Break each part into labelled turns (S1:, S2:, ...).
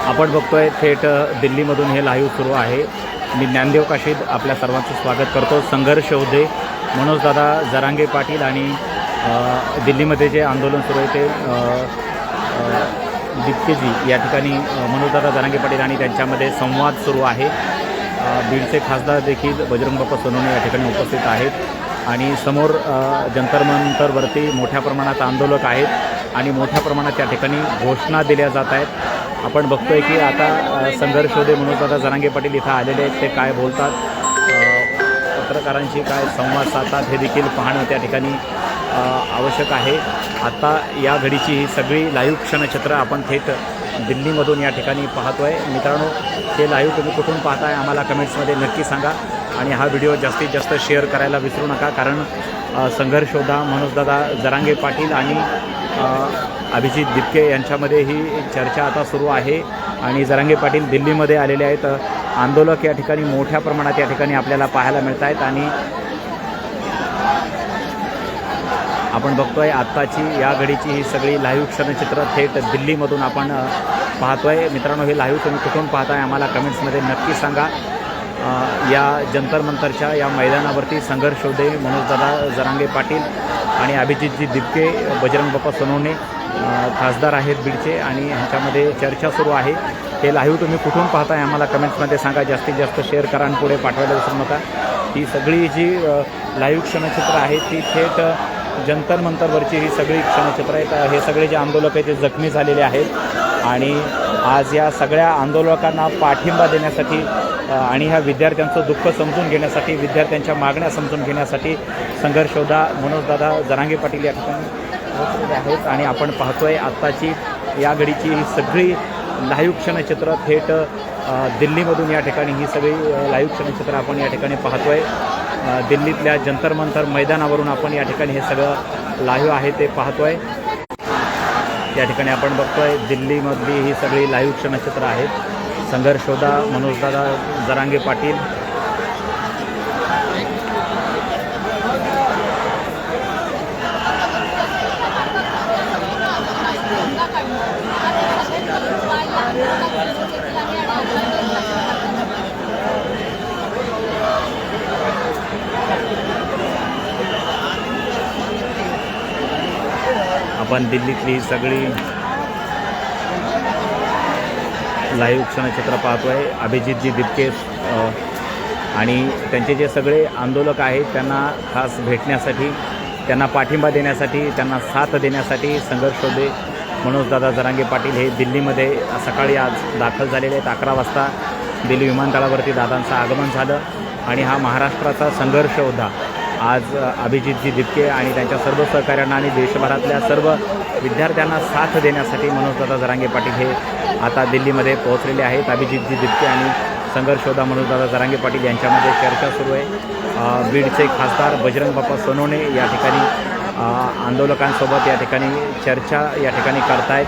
S1: आपण बघतोय थेट दिल्लीमधून हे लाईव्ह सुरू आहे। मी ज्ञानदेव काशीद आपल्या सर्वांचं स्वागत करतो। संघर्ष होते मनोजदादा जरांगे पाटील आणि दिल्लीमध्ये जे आंदोलन सुरू आहे ते दिप्केजी या ठिकाणी मनोजदादा जरांगे पाटील आणि त्यांच्यामध्ये संवाद सुरू आहे। बीडचे खासदार देखील बजरंग बाप्पा सोनवणे या ठिकाणी उपस्थित आहेत आणि समोर जंतर मंतरवरती मोठ्या प्रमाणात आंदोलक आहेत आणि मोठ्या प्रमाणात या ठिकाणी घोषणा दिल्या जात आहेत। आपण बघतोय की आता संघर्ष होते मनोजदादा जरांगे पाटील इथं आलेले आहेत, ते काय बोलतात, पत्रकारांशी काय संवाद साधतात हे देखील पाहणं त्या ठिकाणी आवश्यक आहे। आता या घडीची ही सगळी लाईव्ह क्षणचित्र आपण थेट दिल्लीमधून या ठिकाणी पाहतोय। मित्रांनो, हे लाईव्ह तुम्ही कुठून पाहताय आम्हाला कमेंट्समध्ये नक्की सांगा आणि हा व्हिडिओ जास्तीत जास्त शेअर करायला विसरू नका, कारण संघर्ष होता मनोजदादा जरांगे पाटील आणि अभिजित दिपके यांच्यामध्ये ही चर्चा आता सुरू आहे आणि जरांगे पाटील दिल्लीमध्ये आलेले आहेत। आंदोलक या ठिकाणी मोठ्या प्रमाणात या ठिकाणी आपल्याला पाहायला मिळत आहेत आणि आपण बघतोय आत्ताची या घडीची ही सगळी लाईव्ह क्षणचित्र थेट दिल्लीमधून आपण पाहतोय। मित्रांनो, हे लाईव्ह तुम्ही कुठून पाहताय आम्हाला कमेंट्समध्ये नक्की सांगा। या जंतर मंतरच्या या मैदानावरती संघर्ष होते मनोजदादा जरांगे पाटील आणि अभिजितजी दिपके, बजरंग बाप्पा सोनवणे खासदार आहेत बीडचे आणि ह्यांच्यामध्ये चर्चा सुरू आहे। हे लाईव्ह तुम्ही कुठून पाहताय आम्हाला कमेंट्समध्ये सांगा, जास्तीत जास्त शेअर करा आणि पुढे पाठवायला विसरू नका। ही सगळी जी लाईव्ह क्षणचित्र आहेत ती थेट जंतर मंतरवरची ही सगळी क्षणचित्र आहेत। हे सगळे जे आंदोलक आहेत ते जखमी झालेले आहेत आणि आज या सगळ्या आंदोलकांना पाठिंबा देण्यासाठी आणि ह्या विद्यार्थ्यांचं दुःख समजून घेण्यासाठी, विद्यार्थ्यांच्या मागण्या समजून घेण्यासाठी संघर्ष होता मनोजदादा जरांगे पाटील या ठिकाणी पोहोचलेले आहेत आणि आपण पाहतोय आत्ताची या घडीची ही सगळी लाईव्ह क्षणचित्र थेट दिल्लीमधून या ठिकाणी ही सगळी लाईव्ह क्षणचित्र आपण या ठिकाणी पाहतोय। दिल्लीतल्या जंतर मंतर मैदानावरून आपण या ठिकाणी हे सगळं लाईव्ह आहे ते पाहतोय। या ठिकाणी आपण बघतोय दिल्लीमधली ही सगळी लाईव्ह क्षणचित्र आहेत। संघर्ष होता मनोजदादा जरांगे पाटील आपण दिल्लीतली सगळी लाईव्ह क्षणचित्र पाहतोय। अभिजितजी दिपके आणि त्यांचे जे सगळे आंदोलक आहेत त्यांना खास भेटण्यासाठी, त्यांना पाठिंबा देण्यासाठी, त्यांना साथ देण्यासाठी संघर्ष होते मनोजदादा जरांगे पाटील हे दिल्लीमध्ये सकाळी आज दाखल झालेले आहेत। 11 वाजता दिल्ली विमानतळावरती दादांचं आगमन झालं आणि हा महाराष्ट्राचा संघर्ष होता। आज अभिजितजी दिपके आणि त्यांच्या सर्व सहकाऱ्यांना आणि देशभरातल्या सर्व विद्यार्थ्यांना साथ देण्यासाठी मनोजदादा जरांगे पाटील हे आता दिल्लीमध्ये पोहोचलेले आहेत। अभिजितजी दिपके आणि संघर्ष होता मनोजदादा जरांगे पाटील यांच्यामध्ये चर्चा सुरू आहे। बीडचे खासदार बजरंग बाप्पा सोनवणे या ठिकाणी आंदोलकांसोबत या ठिकाणी चर्चा या ठिकाणी करतायत।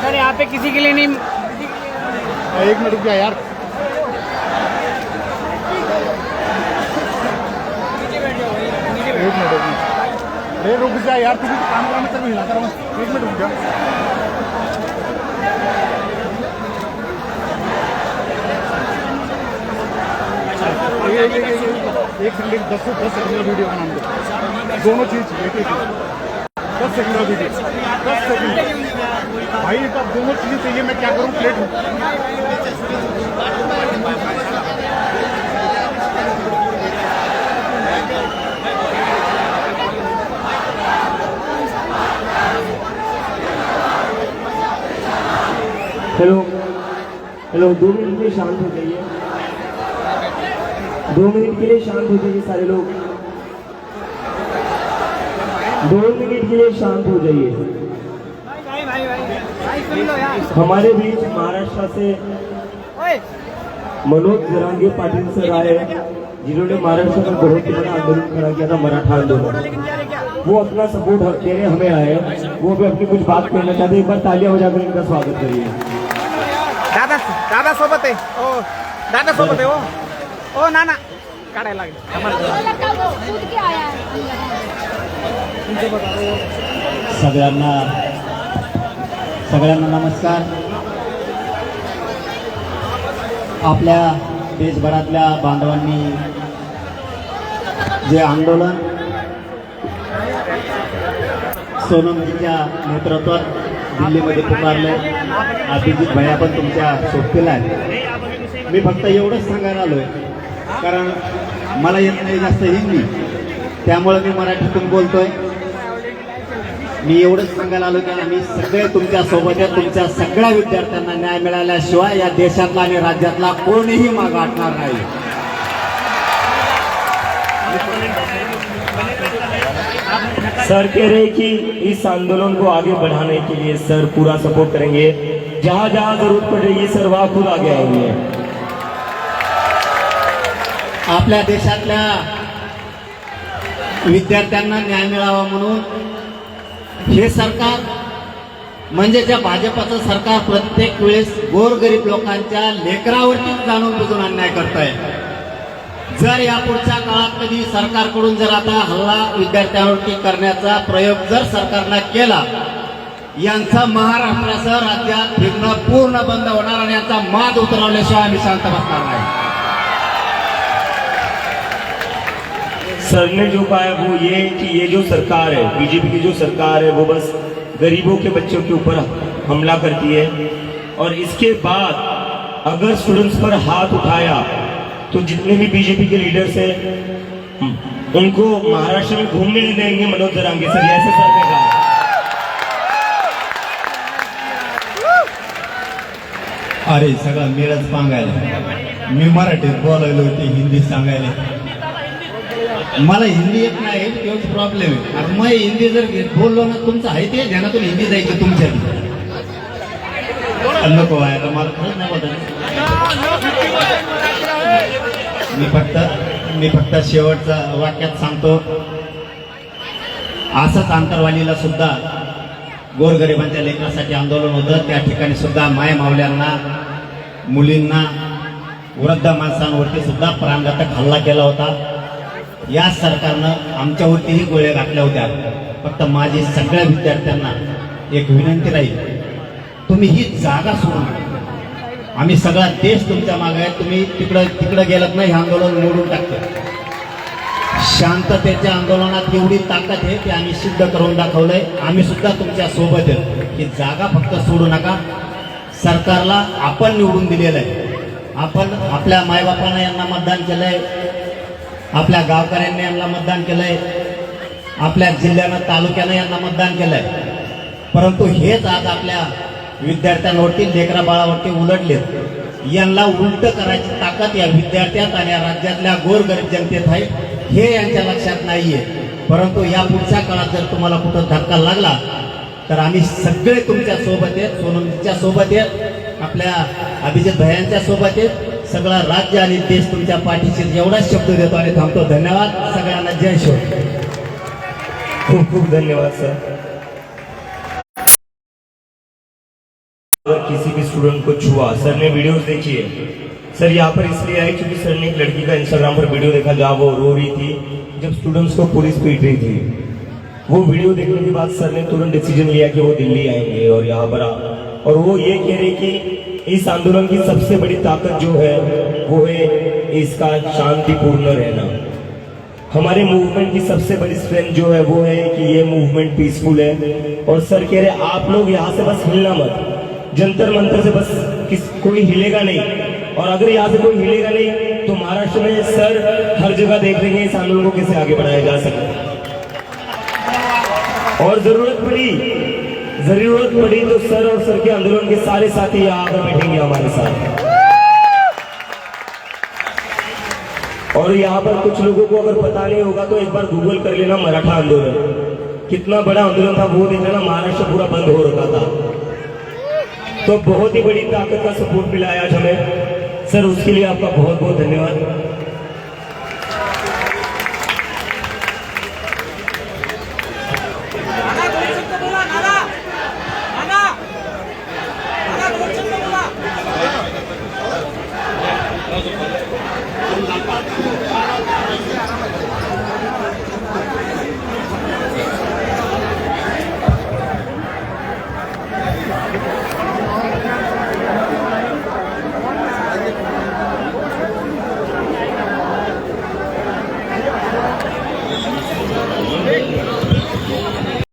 S2: सर यहाँ पे किसी के लिए नहीं।
S3: एक मिनट रुक जा यार। एक मिनट रुक जा यार, तू भी तो काम कराने तक हिलाता रहा। एक मिनट रुक जा। एक सेकंड 10 सेकंड का वीडियो बनाने दो, दोनों चीज एक 10 सेकंड का वीडियो, 10 सेकंड भाई। तो अब दोनों चीजें चाहिए, मैं क्या करूँ? प्लेट हूँ।
S4: हेलो हेलो, 2 मिनट के लिए शांत हो जाइए। 2 मिनट के लिए शांत हो जाइए सारे लोग। 2 मिनट के लिए शांत हो जाइए। हमारे बीच महाराष्ट्र से मनोज जरांगे पाटिल सर आए, जिन्होंने महाराष्ट्र में बहुत ही बड़ा आंदोलन खड़ा किया था, मराठा आंदोलन। वो अपना सपोर्ट देने हमें आए, वो भी अपनी कुछ बात कहना चाहते हैं। एक बार तालियां बजाकर इनका स्वागत करिए।
S2: दादा सोबत आहे। ओ दादा सोबत आहे। ओ नाना काढायला
S5: सगळ्यांना नमस्कार। आपल्या देशभरातल्या बांधवांनी जे आंदोलन सोनमजीच्या नेतृत्वात दिल्लीमध्ये पुकारले, अभिजित भैया पण तुमच्या सोबतीला आहे। मी फक्त एवढंच सांगायला आलोय, कारण मला येत नाही जास्त हिंदी, त्यामुळे मी मराठीतून बोलतोय। मी एवढंच सांगायला आलो की आम्ही सगळे तुमच्या सोबत आहे। तुमच्या सगळ्या विद्यार्थ्यांना न्याय मिळाल्याशिवाय या देशातला आणि राज्यातला कोणीही मागे हटणार नाही।
S4: सर कह रहे कि इस आंदोलन को आगे बढ़ाने के लिए सर पूरा सपोर्ट करेंगे। जहां जहां जरूरत पड़ेगी सर वहां खुद आगे आएंगे।
S5: आपल्या देशातल्या विद्यार्थ्यांना न्याय मिळावा म्हणून हे सरकार म्हणजे ज्या भाजपाचं सरकार प्रत्येक वेळेस गोरगरीब लोकांच्या लेकरावरती जाणून बुजून अन्याय करत आहे। जर यापुढच्या काळात कधी सरकारकडून जर आता हल्ला विद्यार्थ्यांवरती करण्याचा प्रयोग जर सरकारनं केला, यांचा महाराष्ट्रासह राज्यात फिरणं पूर्ण बंद होणार आणि यांचा माज उतरवल्याशिवाय आम्ही शांत बसणार नाही।
S4: सर ने जो कहा है वो ये कि ये जो सरकार है, बीजेपी की जो सरकार है, वो बस गरीबों के बच्चों के ऊपर हमला करती है, और इसके बाद अगर स्टूडेंट्स पर हाथ उठाया तो जितने भी बीजेपी के लीडर्स हैं उनको महाराष्ट्र में घूमने नहीं देंगे मनोज जरांगे सर, ऐसे सर ने कहा।
S5: अरे सगळं मीरच सांगायला, मी मराठीत बोलायलो ते हिंदी सांगायला, मला हिंदी येत नाही, तोच प्रॉब्लेम आहे। आता मग हिंदी जर बोललो ना, तुमचं आहे ते ध्यानातून हिंदी जायची तुमच्या नको व्हायला, मला खरंच नाही वाटत। मी फक्त शेवटचा वाक्यात सांगतो, असंच आंतरवालीला सुद्धा गोरगरिबांच्या लेकरासाठी आंदोलन होतं, त्या ठिकाणी सुद्धा माय मावल्यांना, मुलींना, वृद्ध माणसांवरती सुद्धा प्राणघातक हल्ला केला होता। या सरकारनं आमच्यावरतीही गोळ्या घातल्या होत्या। फक्त माझी सगळ्या विद्यार्थ्यांना एक विनंती राहील, तुम्ही ही जागा सोडू नका। आम्ही सगळा देश तुमच्या मागे आहे, तुम्ही तिकडं गेलात नाही, हे आंदोलन मोडून टाकतं। शांततेच्या आंदोलनात एवढी ताकद आहे, ते आम्ही सिद्ध करून दाखवलंय। आम्ही सुद्धा तुमच्या सोबत आहे, ही जागा फक्त सोडू नका। सरकारला आपण निवडून दिलेलं आहे, आपण आपल्या मायबापांना यांना मतदान केलंय, आपल्या गावकऱ्यांनी यांना मतदान केलंय, आपल्या जिल्ह्यानं तालुक्यानं यांना मतदान केलंय। परंतु हेच आज आपल्या विद्यार्थ्यांवरती लेकरा बाळावरती उलटलेत. यांना उलट करायची ताकद या विद्यार्थ्यात आणि या राज्यातल्या गोरगरीब जनतेत आहे, हे यांच्या लक्षात नाहीये. परंतु या पुढच्या काळात जर तुम्हाला कुठं धक्का लागला तर आम्ही सगळे तुमच्या सोबत आहेत, सोनमच्या सोबत आहेत, आपल्या अभिजित भयांच्या सोबत आहेत. सगळा राज्य आणि देश तुमच्या पाठीशी एवढाच शब्द देतो आणि थांबतो. धन्यवाद सगळ्यांना. जय शिव.
S4: खूब खूब धन्यवाद सर. अगर किसी भी स्टूडेंट को छुआ, सर ने वीडियोस देखी है. सर यहाँ पर इसलिए आए क्योंकि सर ने एक लड़की का इंस्टाग्राम पर वीडियो देखा जहाँ वो रो रही थी जब स्टूडेंट्स को पुलिस पीट रही थी. वो वीडियो देखने के बाद सर ने तुरंत डिसीजन लिया कि वो दिल्ली आएंगे और यहाँ पर और वो ये कह रहे कि इस आंदोलन की सबसे बड़ी ताकत जो है वो है इसका शांतिपूर्ण रहना. हमारे मूवमेंट की सबसे बड़ी स्ट्रेंथ जो है वो है कि ये मूवमेंट पीसफुल है. और सर कह रहे आप लोग यहाँ से बस हिलना मत, जंतर मंतर से बस कोई हिलेगा नहीं. और अगर यहाँ से कोई हिलेगा नहीं तो महाराष्ट्र में सर हर जगह देख रहे हैं इस आंदोलन को कैसे आगे बढ़ाया जा सकता है. और जरूरत पड़ी तो सर और सर के आंदोलन के सारे साथी यहाँ आकर बैठेंगे हमारे साथ. और यहाँ पर कुछ लोगों को अगर पता नहीं होगा तो एक बार गूगल कर लेना मराठा आंदोलन, कितना बड़ा आंदोलन था वो देख लेना. महाराष्ट्र पूरा बंद हो रखा था. तो बहुत ही बड़ी ताकत का सपोर्ट मिला है आज हमें. सर उसके लिए आपका बहुत बहुत धन्यवाद.